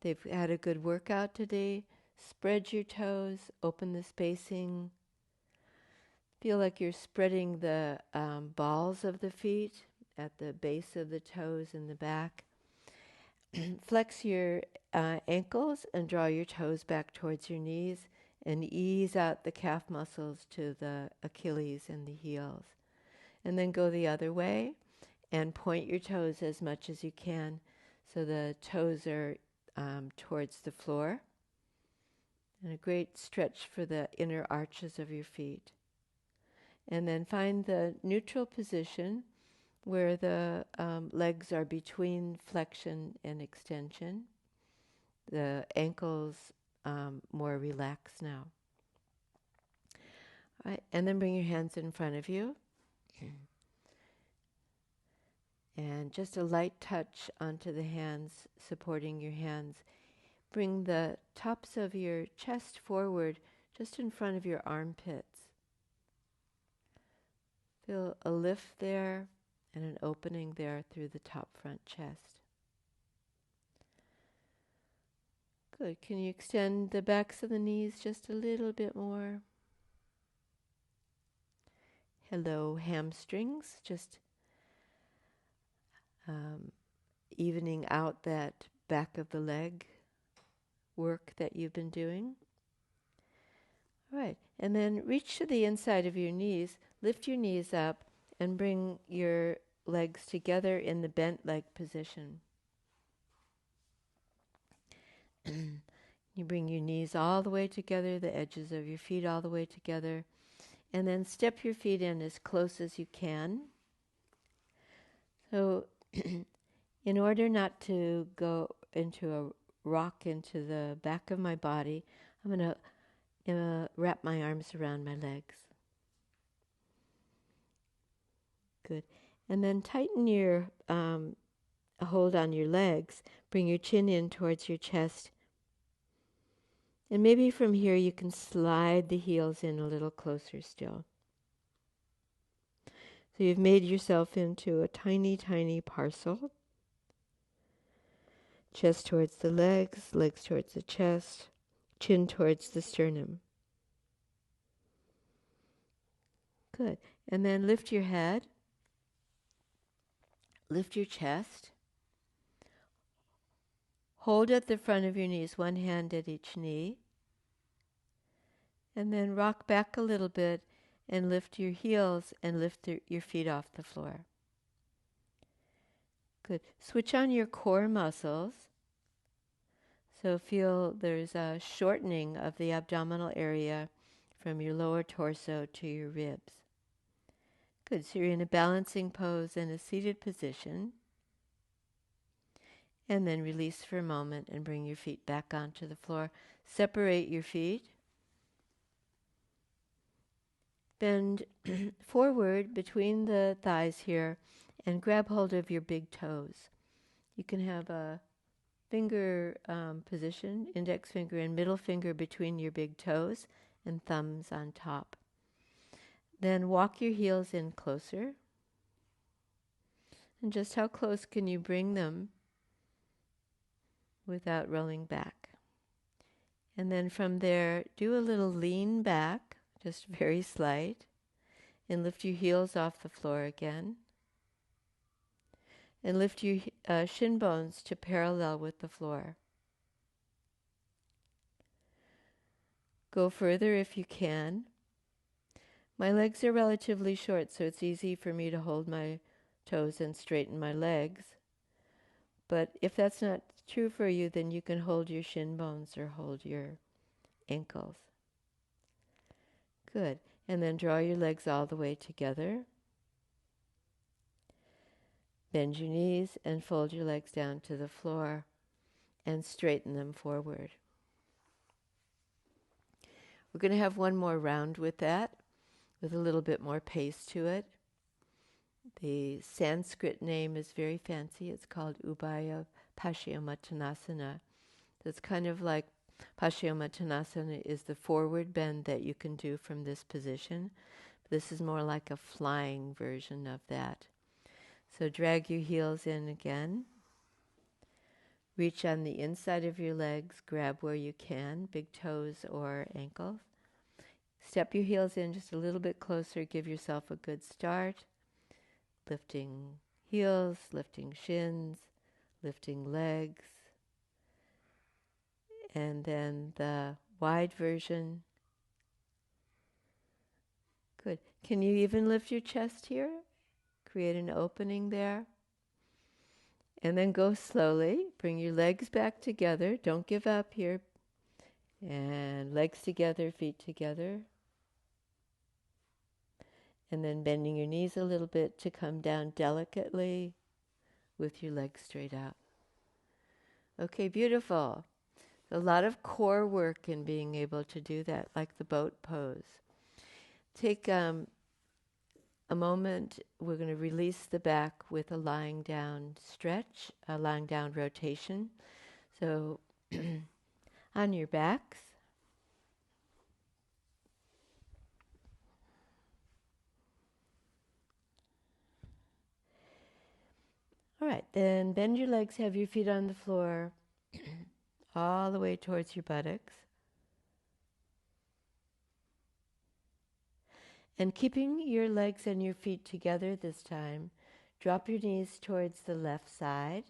They've had a good workout today. Spread your toes, open the spacing. Feel like you're spreading the balls of the feet at the base of the toes in the back. Flex your ankles and draw your toes back towards your knees and ease out the calf muscles to the Achilles and the heels. And then go the other way and point your toes as much as you can so the toes are towards the floor. And a great stretch for the inner arches of your feet. And then find the neutral position where the legs are between flexion and extension. The ankles more relaxed now. All right, and then bring your hands in front of you. And just a light touch onto the hands, supporting your hands. Bring the tops of your chest forward, just in front of your armpits. Feel a lift there and an opening there through the top front chest. Good. Can you extend the backs of the knees just a little bit more? Hello, hamstrings. Just evening out that back of the leg work that you've been doing. All right. And then reach to the inside of your knees. Lift your knees up and bring your legs together in the bent leg position. You bring your knees all the way together, the edges of your feet all the way together, and then step your feet in as close as you can. So in order not to go into a rock into the back of my body. I'm going to wrap my arms around my legs. Good. And then tighten your hold on your legs. Bring your chin in towards your chest. And maybe from here you can slide the heels in a little closer still. So you've made yourself into a tiny, tiny parcel. Chest towards the legs, legs towards the chest, chin towards the sternum. Good. And then lift your head, lift your chest, hold at the front of your knees, one hand at each knee, and then rock back a little bit and lift your heels and lift your feet off the floor. Good. Switch on your core muscles. So feel there's a shortening of the abdominal area from your lower torso to your ribs. Good. So you're in a balancing pose in a seated position. And then release for a moment and bring your feet back onto the floor. Separate your feet. Bend forward between the thighs here and grab hold of your big toes. You can have a finger position, index finger and middle finger between your big toes and thumbs on top. Then walk your heels in closer. And just how close can you bring them without rolling back? And then from there, do a little lean back, just very slight, and lift your heels off the floor again. And lift your shin bones to parallel with the floor. Go further if you can. My legs are relatively short, so it's easy for me to hold my toes and straighten my legs. But if that's not true for you, then you can hold your shin bones or hold your ankles. Good. And then draw your legs all the way together. Bend your knees and fold your legs down to the floor and straighten them forward. We're going to have one more round with that, with a little bit more pace to it. The Sanskrit name is very fancy. It's called Ubaya Paschimottanasana. It's kind of like Paschimottanasana is the forward bend that you can do from this position. This is more like a flying version of that. So drag your heels in again. Reach on the inside of your legs, grab where you can, big toes or ankles. Step your heels in just a little bit closer, give yourself a good start. Lifting heels, lifting shins, lifting legs. And then the wide version. Good. Can you even lift your chest here? Create an opening there. And then go slowly. Bring your legs back together. Don't give up here. And legs together, feet together. And then bending your knees a little bit to come down delicately with your legs straight out. Okay, beautiful. A lot of core work in being able to do that, like the boat pose. Take a moment. We're going to release the back with a lying down stretch, a lying down rotation. So on your backs. All right, then bend your legs, have your feet on the floor all the way towards your buttocks. And keeping your legs and your feet together this time, drop your knees towards the left side.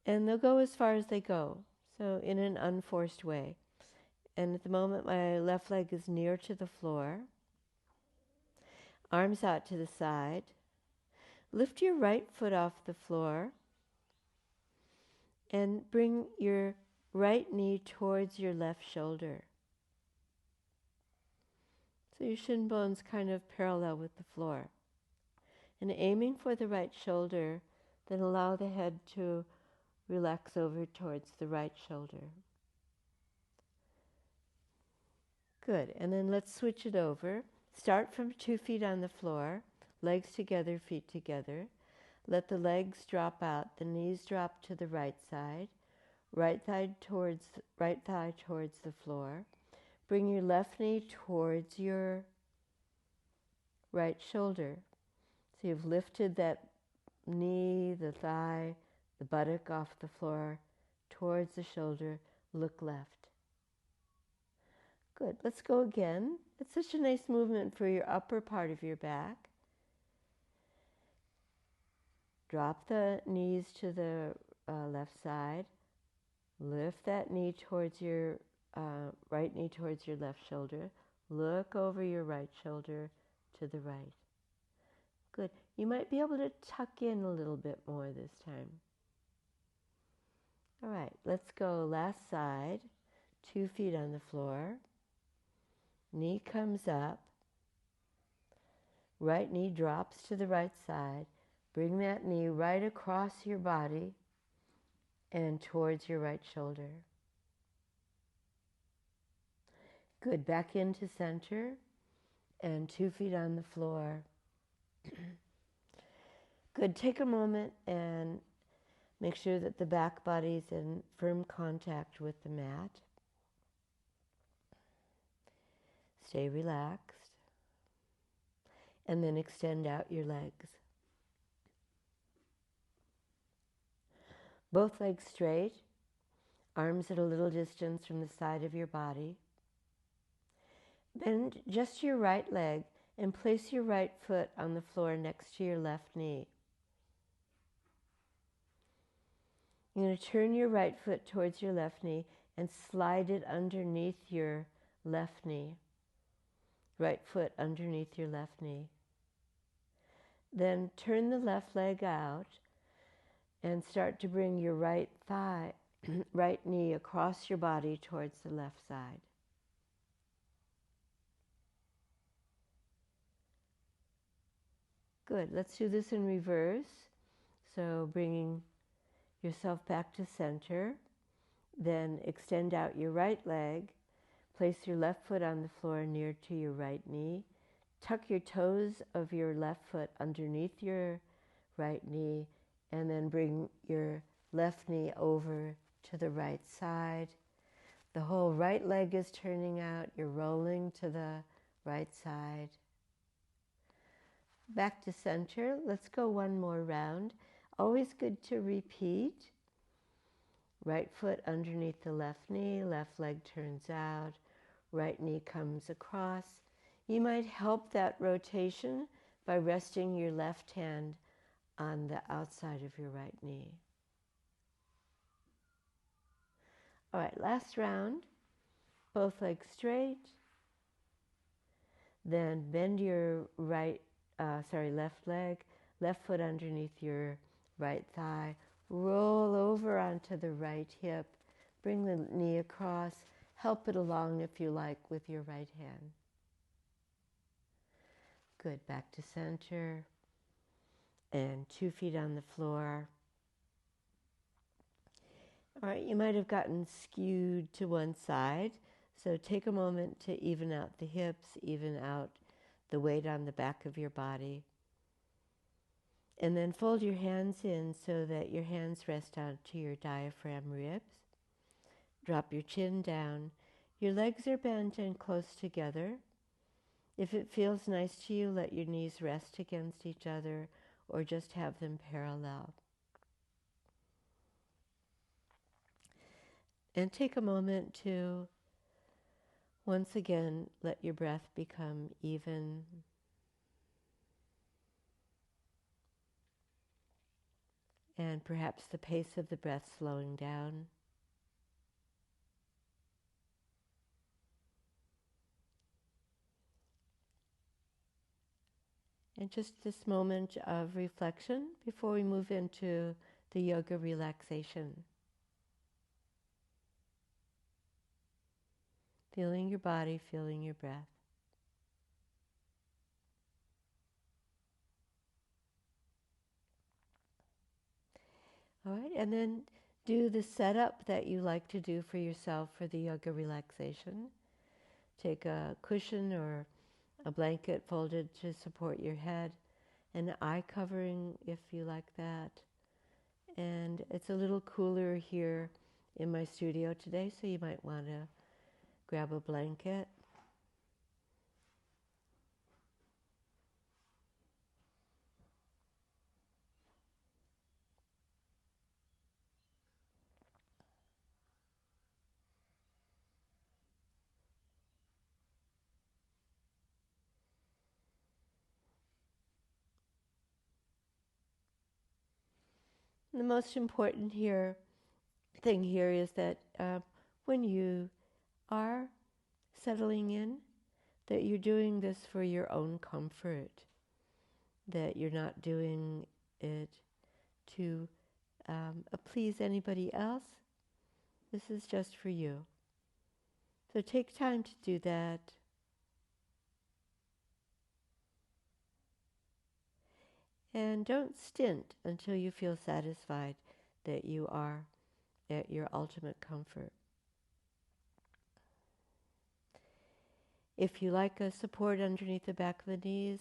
And they'll go as far as they go, so in an unforced way. And at the moment, my left leg is near to the floor. Arms out to the side. Lift your right foot off the floor. And bring your right knee towards your left shoulder. So your shin bones kind of parallel with the floor. And aiming for the right shoulder, then allow the head to relax over towards the right shoulder. Good, and then let's switch it over. Start from 2 feet on the floor, legs together, feet together. Let the legs drop out, the knees drop to the right side, right thigh towards the floor. Bring your left knee towards your right shoulder. So you've lifted that knee, the thigh, the buttock off the floor towards the shoulder. Look left. Good. Let's go again. It's such a nice movement for your upper part of your back. Drop the knees to the left side. Lift that knee towards your right knee towards your left shoulder. Look over your right shoulder to the right. Good. You might be able to tuck in a little bit more this time. All right, let's go last side. 2 feet on the floor. Knee comes up. Right knee drops to the right side. Bring that knee right across your body and towards your right shoulder. Good. Back into center and 2 feet on the floor. Good. Take a moment and make sure that the back body's in firm contact with the mat. Stay relaxed. And then extend out your legs. Both legs straight, arms at a little distance from the side of your body. Bend just your right leg and place your right foot on the floor next to your left knee. You're going to turn your right foot towards your left knee and slide it underneath your left knee. Right foot underneath your left knee. Then turn the left leg out and start to bring your right thigh, right knee across your body towards the left side. Good. Let's do this in reverse. So bringing yourself back to center. Then extend out your right leg. Place your left foot on the floor near to your right knee. Tuck your toes of your left foot underneath your right knee. And then bring your left knee over to the right side. The whole right leg is turning out. You're rolling to the right side. Back to center. Let's go one more round. Always good to repeat. Right foot underneath the left knee. Left leg turns out. Right knee comes across. You might help that rotation by resting your left hand on the outside of your right knee. All right, last round. Both legs straight. Then bend your left leg, left foot underneath your right thigh. Roll over onto the right hip. Bring the knee across. Help it along if you like with your right hand. Good. Back to center. And 2 feet on the floor. All right, you might have gotten skewed to one side. So take a moment to even out the hips, even out the weight on the back of your body. And then fold your hands in so that your hands rest onto your diaphragm ribs. Drop your chin down. Your legs are bent and close together. If it feels nice to you, let your knees rest against each other or just have them parallel. And take a moment to once again let your breath become even. And perhaps the pace of the breath slowing down. And just this moment of reflection before we move into the yoga relaxation. Feeling your body, feeling your breath. All right, and then Do the setup that you like to do for yourself for the yoga relaxation. Take a cushion or a blanket folded to support your head, an eye covering if you like that. And it's a little cooler here in my studio today, so you might want to grab a blanket. The most important thing here is that when you are settling in, that you're doing this for your own comfort, that you're not doing it to please anybody else. This is just for you. So take time to do that. And don't stint until you feel satisfied that you are at your ultimate comfort. If you like a support underneath the back of the knees,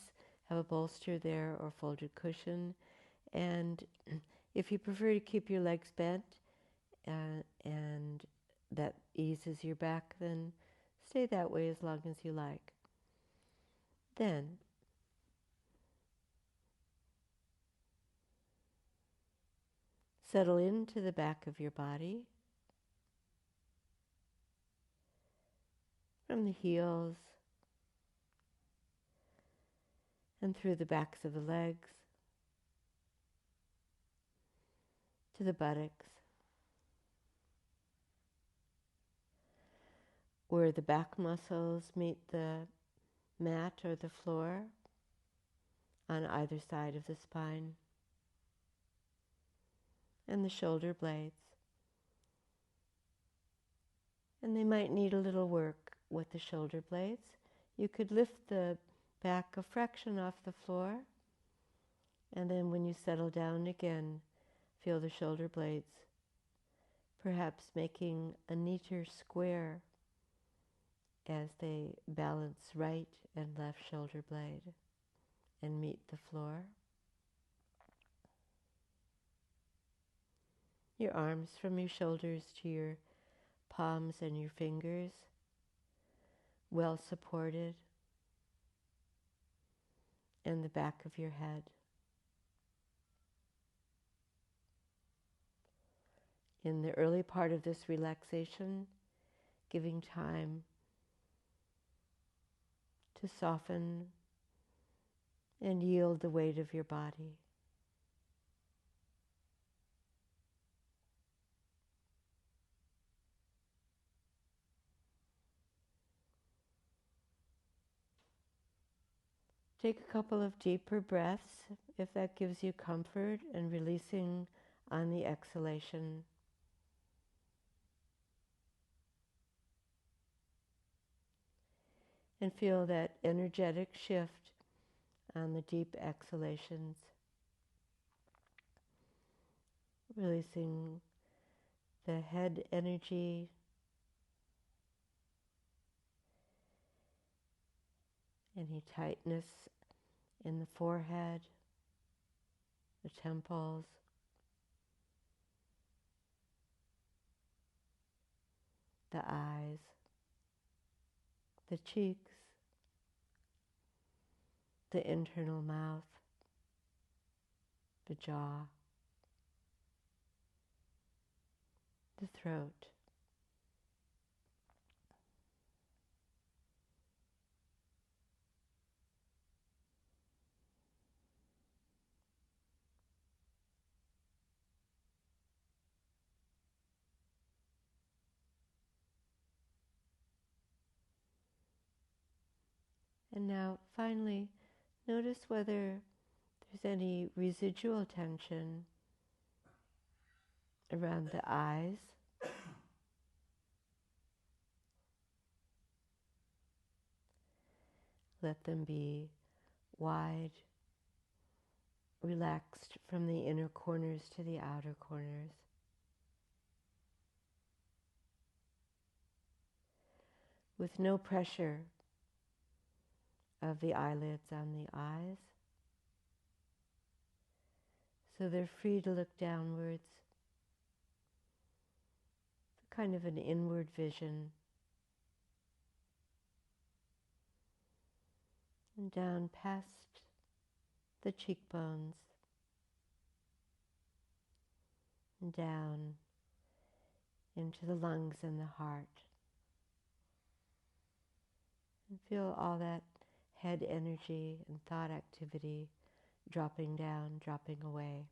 have a bolster there or folded cushion. And if you prefer to keep your legs bent and that eases your back, then stay that way as long as you like. Then settle into the back of your body from the heels and through the backs of the legs to the buttocks, where the back muscles meet the mat or the floor on either side of the spine, and the shoulder blades. And they might need a little work with the shoulder blades. You could lift the back a fraction off the floor, and then when you settle down again, feel the shoulder blades, perhaps making a neater square as they balance right and left shoulder blade and meet the floor. Your arms from your shoulders to your palms and your fingers, well supported, and the back of your head. In the early part of this relaxation, giving time to soften and yield the weight of your body. Take a couple of deeper breaths if that gives you comfort, and releasing on the exhalation. And feel that energetic shift on the deep exhalations. Releasing the head energy, any tightness in the forehead, the temples, the eyes, the cheeks, the internal mouth, the jaw, the throat. And now, finally, notice whether there's any residual tension around the eyes. Let them be wide, relaxed from the inner corners to the outer corners. with no pressure of the eyelids on the eyes. So they're free to look downwards, kind of an inward vision, and down past the cheekbones, and down into the lungs and the heart. And feel all that head energy and thought activity dropping down, dropping away.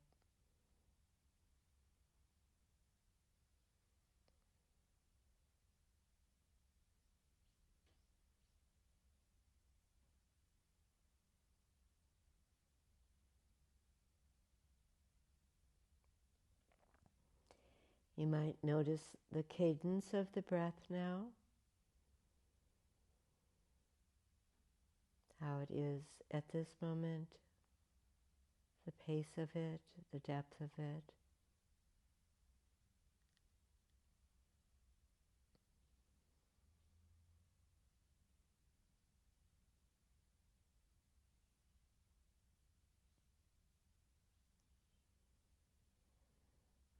You might notice the cadence of the breath now, how it is at this moment, the pace of it, the depth of it.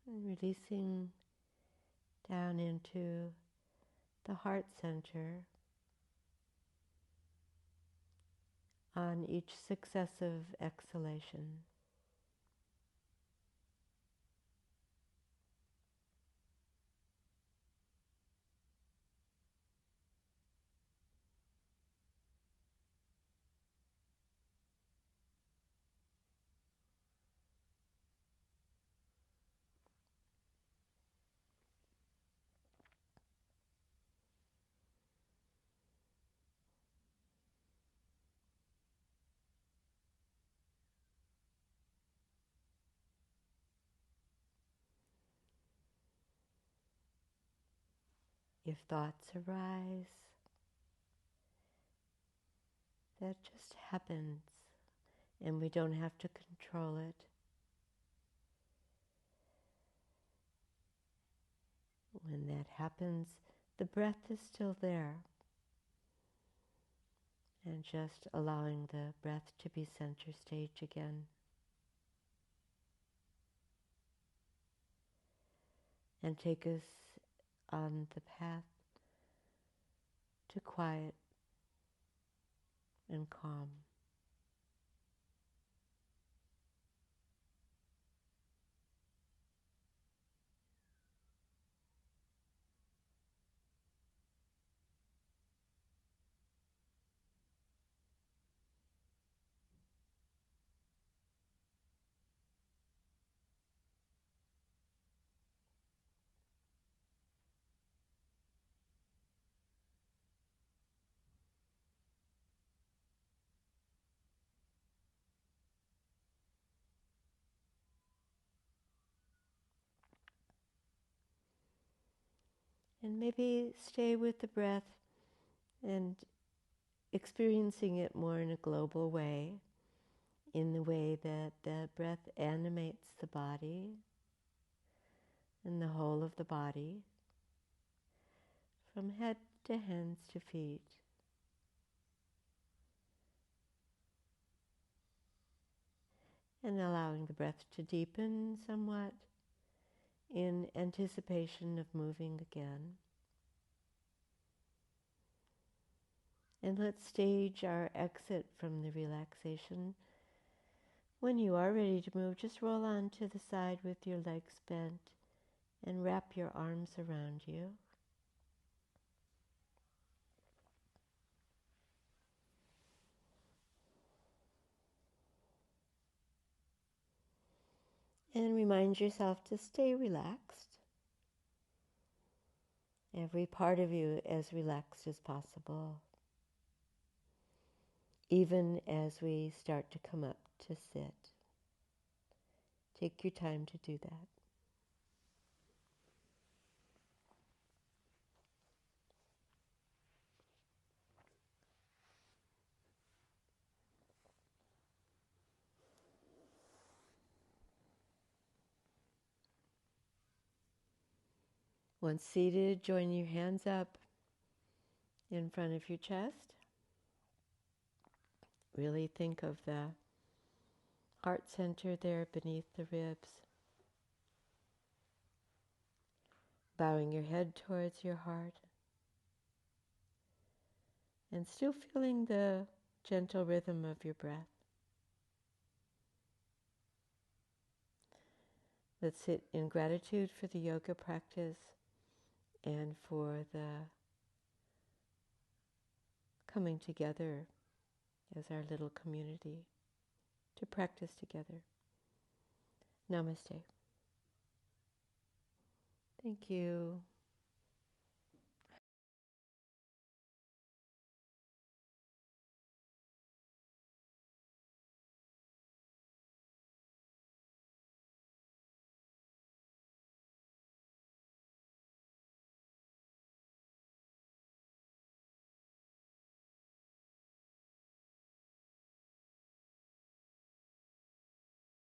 And releasing down into the heart center on each successive exhalation. If thoughts arise, that just happens, and we don't have to control it. When that happens, the breath is still there, and just allowing the breath to be center stage again. And take us on the path to quiet and calm. And maybe stay with the breath and experiencing it more in a global way, in the way that the breath animates the body and the whole of the body, from head to hands to feet. And allowing the breath to deepen somewhat in anticipation of moving again. And let's stage our exit from the relaxation. When you are ready to move, just roll on to the side with your legs bent and wrap your arms around you. And remind yourself to stay relaxed. Every part of you as relaxed as possible. Even as we start to come up to sit. Take your time to do that. Once seated, join your hands up in front of your chest. Really think of the heart center there beneath the ribs. Bowing your head towards your heart. And still feeling the gentle rhythm of your breath. Let's sit in gratitude for the yoga practice and for the coming together as our little community to practice together. Namaste. Thank you.